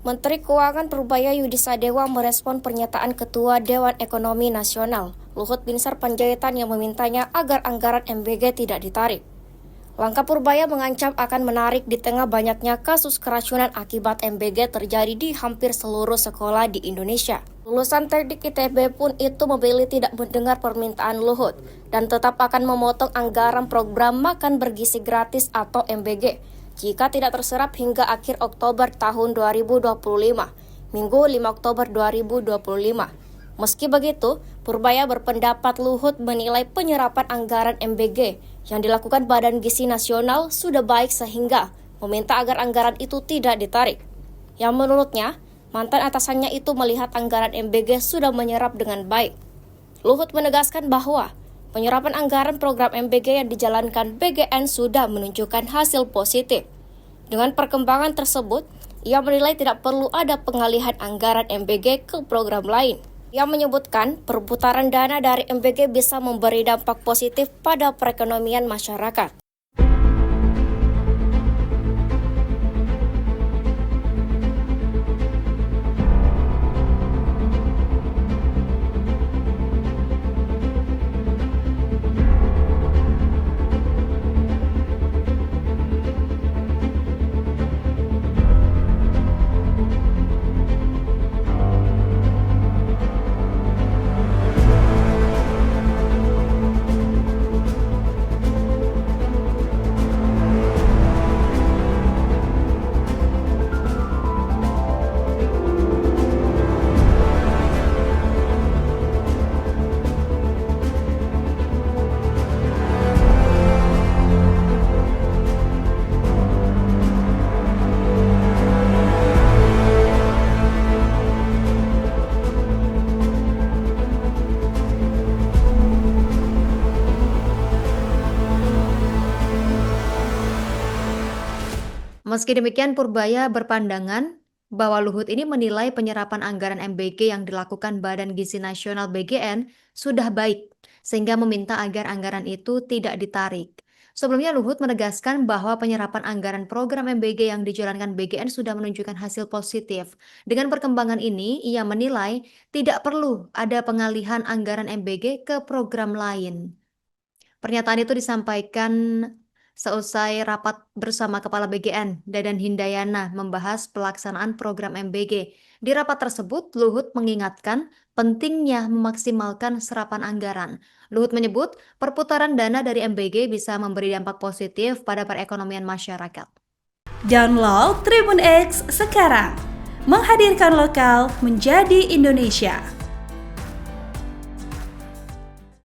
Menteri Keuangan Purbaya Yudisadewa merespon pernyataan Ketua Dewan Ekonomi Nasional, Luhut Binsar Panjaitan yang memintanya agar anggaran MBG tidak ditarik. Langkah Purbaya mengancam akan menarik di tengah banyaknya kasus keracunan akibat MBG terjadi di hampir seluruh sekolah di Indonesia. Lulusan teknik ITB pun itu memilih tidak mendengar permintaan Luhut dan tetap akan memotong anggaran program makan bergizi gratis atau MBG jika tidak terserap hingga akhir Oktober tahun 2025, Minggu 5 Oktober 2025. Meski begitu, Purbaya berpendapat Luhut menilai penyerapan anggaran MBG yang dilakukan Badan Gizi Nasional sudah baik sehingga meminta agar anggaran itu tidak ditarik. Yang menurutnya, mantan atasannya itu melihat anggaran MBG sudah menyerap dengan baik. Luhut menegaskan bahwa penyerapan anggaran program MBG yang dijalankan BGN sudah menunjukkan hasil positif. Dengan perkembangan tersebut, ia menilai tidak perlu ada pengalihan anggaran MBG ke program lain. Ia menyebutkan perputaran dana dari MBG bisa memberi dampak positif pada perekonomian masyarakat. Meski demikian, Purbaya berpandangan bahwa Luhut ini menilai penyerapan anggaran MBG yang dilakukan Badan Gizi Nasional BGN sudah baik, sehingga meminta agar anggaran itu tidak ditarik. Sebelumnya, Luhut menegaskan bahwa penyerapan anggaran program MBG yang dijalankan BGN sudah menunjukkan hasil positif. Dengan perkembangan ini, ia menilai tidak perlu ada pengalihan anggaran MBG ke program lain. Pernyataan itu disampaikan seusai rapat bersama Kepala BGN, Dadan Hindayana, membahas pelaksanaan program MBG. Di rapat tersebut, Luhut mengingatkan pentingnya memaksimalkan serapan anggaran. Luhut menyebut perputaran dana dari MBG bisa memberi dampak positif pada perekonomian masyarakat. Download Tribun X sekarang, menghadirkan lokal menjadi Indonesia.